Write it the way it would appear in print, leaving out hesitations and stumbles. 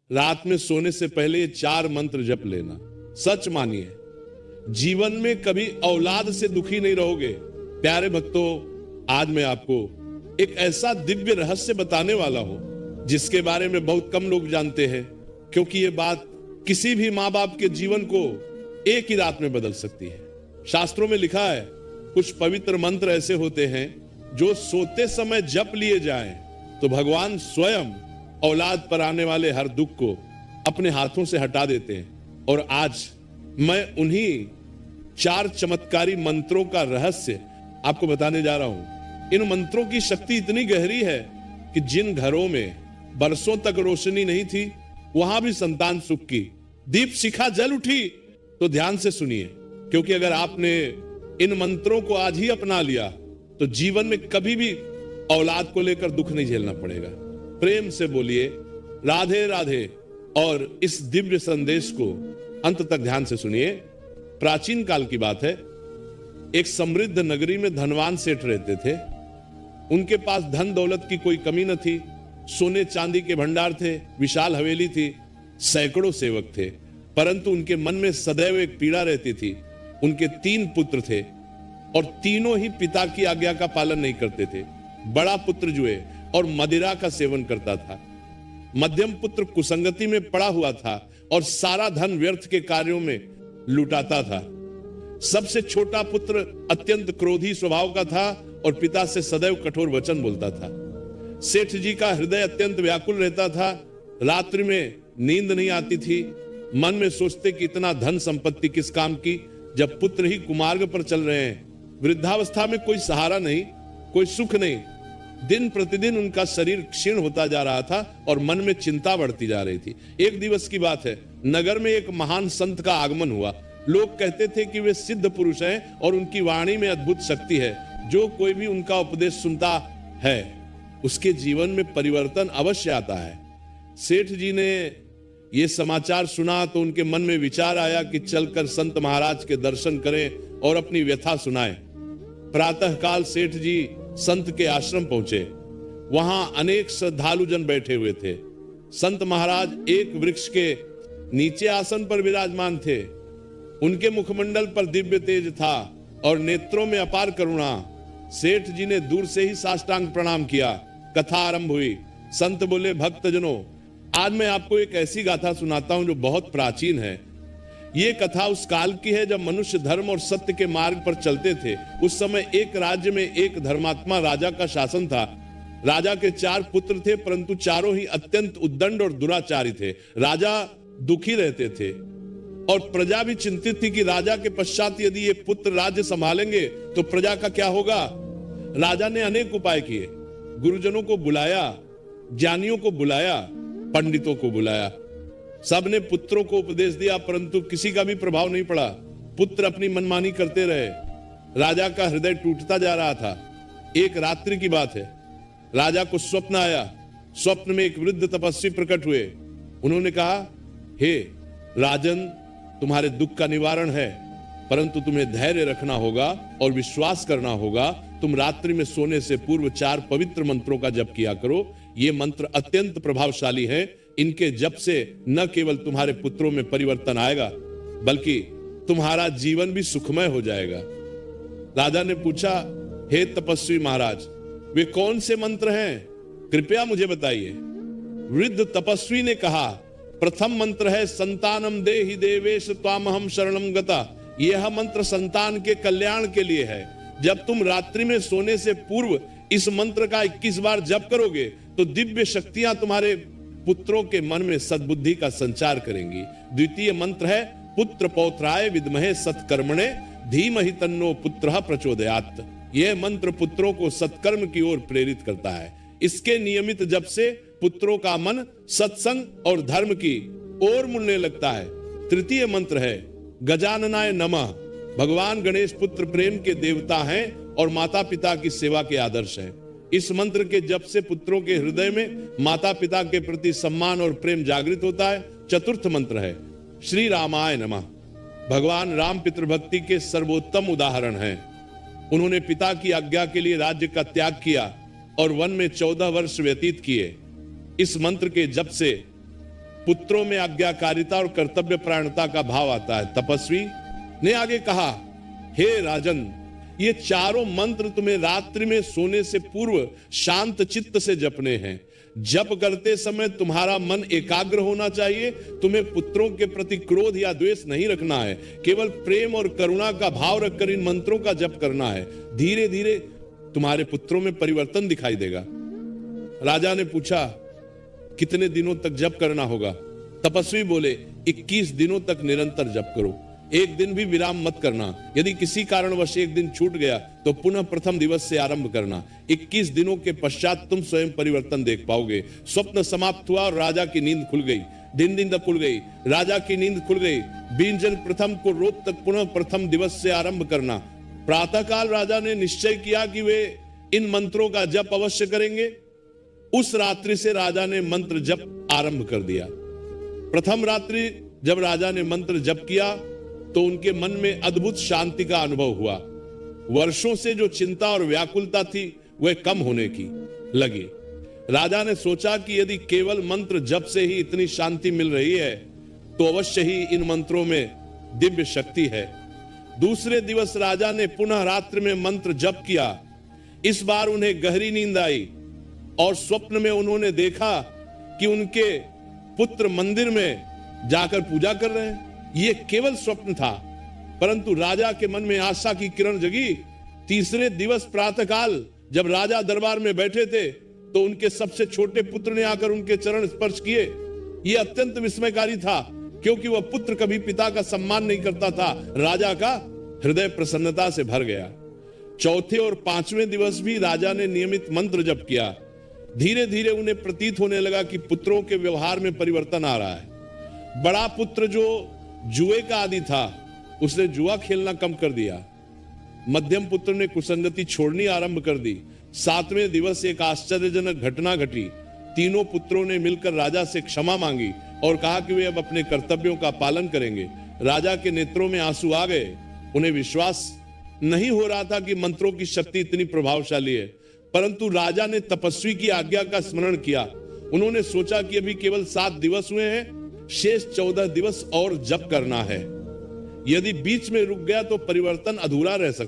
रात में सोने से पहले ये 4 मंत्र जप लेना। सच मानिए, जीवन में कभी औलाद से दुखी नहीं रहोगे। प्यारे भक्तों, आज मैं आपको एक ऐसा दिव्य रहस्य बताने वाला हूं जिसके बारे में बहुत कम लोग जानते हैं, क्योंकि ये बात किसी भी मां बाप के जीवन को एक ही रात में बदल सकती है। शास्त्रों में लिखा है, कुछ पवित्र मंत्र ऐसे होते हैं जो सोते समय जप लिए जाएं तो भगवान स्वयं औलाद पर आने वाले हर दुख को अपने हाथों से हटा देते हैं। और आज मैं उन्हीं 4 चमत्कारी मंत्रों का रहस्य आपको बताने जा रहा हूं। इन मंत्रों की शक्ति इतनी गहरी है कि जिन घरों में बरसों तक रोशनी नहीं थी, वहां भी संतान सुख की दीप शिखा जल उठी। तो ध्यान से सुनिए, क्योंकि अगर आपने इन मंत्रों को आज ही अपना लिया तो जीवन में कभी भी औलाद को लेकर दुख नहीं झेलना पड़ेगा। प्रेम से बोलिए राधे राधे और इस दिव्य संदेश को अंत तक ध्यान से सुनिए। प्राचीन काल की बात है, एक समृद्ध नगरी में धनवान सेठ रहते थे। उनके पास धन दौलत की कोई कमी न थी। सोने चांदी के भंडार थे, विशाल हवेली थी, सैकड़ों सेवक थे। परंतु उनके मन में सदैव एक पीड़ा रहती थी। उनके 3 पुत्र थे और तीनों ही पिता की आज्ञा का पालन नहीं करते थे। बड़ा पुत्र जुए और मदिरा का सेवन करता था। मध्यम पुत्र कुसंगति में पड़ा हुआ था और सारा धन व्यर्थ के कार्यों में लुटाता था। सबसे छोटा पुत्र अत्यंत क्रोधी स्वभाव का था और पिता से सदैव कठोर वचन बोलता था। सेठ जी का हृदय अत्यंत व्याकुल रहता था। रात्रि में नींद नहीं आती थी। मन में सोचते कि इतना धन संपत्ति किस काम की, जब पुत्र ही कुमार्ग पर चल रहे हैं। वृद्धावस्था में कोई सहारा नहीं, कोई सुख नहीं। दिन प्रतिदिन उनका शरीर क्षीण होता जा रहा था और मन में चिंता बढ़ती जा रही थी। एक दिवस की बात है, नगर में एक महान संत का आगमन हुआ। लोग कहते थे कि वे सिद्ध पुरुष हैं और उनकी वाणी में अद्भुत शक्ति है। जो कोई भी उनका उपदेश सुनता है उसके जीवन में परिवर्तन अवश्य आता है। सेठ जी ने यह समाचार सुना तो उनके मन में विचार आया कि चलकर संत महाराज के दर्शन करें और अपनी व्यथा सुनाएं। प्रातःकाल सेठ जी संत के आश्रम पहुंचे। वहां अनेक श्रद्धालु जन बैठे हुए थे। संत महाराज एक वृक्ष के नीचे आसन पर विराजमान थे। उनके मुखमंडल पर दिव्य तेज था और नेत्रों में अपार करुणा। सेठ जी ने दूर से ही साष्टांग प्रणाम किया। कथा आरंभ हुई। संत बोले, भक्तजनों, आज मैं आपको एक ऐसी गाथा सुनाता हूं जो बहुत प्राचीन है। ये कथा उस काल की है जब मनुष्य धर्म और सत्य के मार्ग पर चलते थे। उस समय एक राज्य में एक धर्मात्मा राजा का शासन था। राजा के 4 पुत्र थे, परंतु चारों ही अत्यंत उद्दंड और दुराचारी थे। राजा दुखी रहते थे और प्रजा भी चिंतित थी कि राजा के पश्चात यदि ये पुत्र राज्य संभालेंगे तो प्रजा का क्या होगा। राजा ने अनेक उपाय किए। गुरुजनों को बुलाया, ज्ञानियों को बुलाया, पंडितों को बुलाया। सबने पुत्रों को उपदेश दिया, परंतु किसी का भी प्रभाव नहीं पड़ा। पुत्र अपनी मनमानी करते रहे। राजा का हृदय टूटता जा रहा था। एक रात्रि की बात है, राजा को स्वप्न आया। स्वप्न में एक वृद्ध तपस्वी प्रकट हुए। उन्होंने कहा, हे राजन, तुम्हारे दुख का निवारण है, परंतु तुम्हें धैर्य रखना होगा और विश्वास करना होगा। तुम रात्रि में सोने से पूर्व 4 पवित्र मंत्रों का जप किया करो। ये मंत्र अत्यंत प्रभावशाली हैं। इनके जप से न केवल तुम्हारे पुत्रों में परिवर्तन आएगा, बल्कि तुम्हारा जीवन भी सुखमय हो जाएगा। राजा ने पूछा, हे तपस्वी महाराज, वे कौन से मंत्र हैं? कृपया मुझे बताइए। वृद्ध तपस्वी ने कहा, प्रथम मंत्र है संतानम देहि देवेश त्वामहम शरणम गता। यह मंत्र संतान के कल्याण के लिए है। जब तुम रात्रि में सोने से पूर्व इस मंत्र का 21 बार जप करोगे तो दिव्य शक्तियां तुम्हारे पुत्रों के मन में सद्बुद्धि का संचार करेंगी। द्वितीय मंत्र है पुत्र पौत्राय विद्महे सत्कर्मणे धीमहि तन्नो पुत्रः प्रचोदयात्। यह मंत्र पुत्रों को सत्कर्म की ओर प्रेरित करता है। इसके नियमित जप से पुत्रों का मन सत्संग और धर्म की ओर मुड़ने लगता है। तृतीय मंत्र है गजाननाय नमः। भगवान गणेश पुत्र प्रेम के देवता हैं और माता पिता की सेवा के आदर्श हैं। इस मंत्र के जप से पुत्रों के हृदय में माता पिता के प्रति सम्मान और प्रेम जागृत होता है। चतुर्थ मंत्र है श्री रामाय नमः। भगवान राम पितृभक्ति के सर्वोत्तम उदाहरण हैं। उन्होंने पिता की आज्ञा के लिए राज्य का त्याग किया और वन में 14 वर्ष व्यतीत किए। इस मंत्र के जप से पुत्रों में आज्ञाकारिता और कर्तव्य परायणता का भाव आता है। तपस्वी ने आगे कहा, हे राजन, ये चारों मंत्र तुम्हें रात्रि में सोने से पूर्व शांत चित्त से जपने हैं। जप करते समय तुम्हारा मन एकाग्र होना चाहिए। तुम्हें पुत्रों के प्रति क्रोध या द्वेष नहीं रखना है, केवल प्रेम और करुणा का भाव रखकर इन मंत्रों का जप करना है। धीरे धीरे तुम्हारे पुत्रों में परिवर्तन दिखाई देगा। राजा ने पूछा, कितने दिनों तक जप करना होगा? तपस्वी बोले, 21 दिनों तक निरंतर जप करो, एक दिन भी विराम मत करना। यदि किसी कारणवश एक दिन छूट गया तो पुनः प्रथम दिवस से आरंभ करना। 21 दिनों के पश्चात तुम स्वयं परिवर्तन देख पाओगे। स्वप्न समाप्त हुआ और राजा की नींद खुल गई। दिन खुल गई, राजा की नींद खुल गई। बींजन प्रथम को रोज तक पुनः प्रथम दिवस से आरंभ करना। प्रातःकाल राजा ने निश्चय किया कि वे इन मंत्रों का जप अवश्य करेंगे। उस रात्रि से राजा ने मंत्र जप आरंभ कर दिया। प्रथम रात्रि जब राजा ने मंत्र जप किया तो उनके मन में अद्भुत शांति का अनुभव हुआ। वर्षों से जो चिंता और व्याकुलता थी वह कम होने की लगी। राजा ने सोचा कि यदि केवल मंत्र जप से ही इतनी शांति मिल रही है तो अवश्य ही इन मंत्रों में दिव्य शक्ति है। दूसरे दिवस राजा ने पुनः रात्रि में मंत्र जप किया। इस बार उन्हें गहरी नींद आई और स्वप्न में उन्होंने देखा कि उनके पुत्र मंदिर में जाकर पूजा कर रहे हैं। ये केवल स्वप्न था, परंतु राजा के मन में आशा की किरण जगी। तीसरे दिवस प्रातःकाल जब राजा दरबार में बैठे थे तो उनके सबसे छोटे पुत्र ने आकर उनके चरण स्पर्श किए। यह अत्यंत विस्मयकारी था, क्योंकि वह पुत्र कभी पिता का सम्मान नहीं करता था। राजा का हृदय प्रसन्नता से भर गया। चौथे और पांचवें दिवस भी राजा ने नियमित मंत्र जप किया। धीरे धीरे उन्हें प्रतीत होने लगा कि पुत्रों के व्यवहार में परिवर्तन आ रहा है। बड़ा पुत्र जो जुए का आदी था, उसने जुआ खेलना कम कर दिया। मध्यम पुत्र ने कुसंगति छोड़नी आरंभ कर दी। सातवें दिवस एक आश्चर्यजनक घटना घटी। तीनों पुत्रों ने मिलकर राजा से क्षमा मांगी और कहा कि वे अब अपने कर्तव्यों का पालन करेंगे। राजा के नेत्रों में आंसू आ गए। उन्हें विश्वास नहीं हो रहा था कि मंत्रों की शक्ति इतनी प्रभावशाली है, परंतु राजा ने तपस्वी की आज्ञा का स्मरण किया। उन्होंने सोचा कि अभी केवल 7 दिवस हुए हैं, शेष 14 दिवस और जप करना है। यदि बीच में रुक गया तो परिवर्तन अधूरा रह सकता।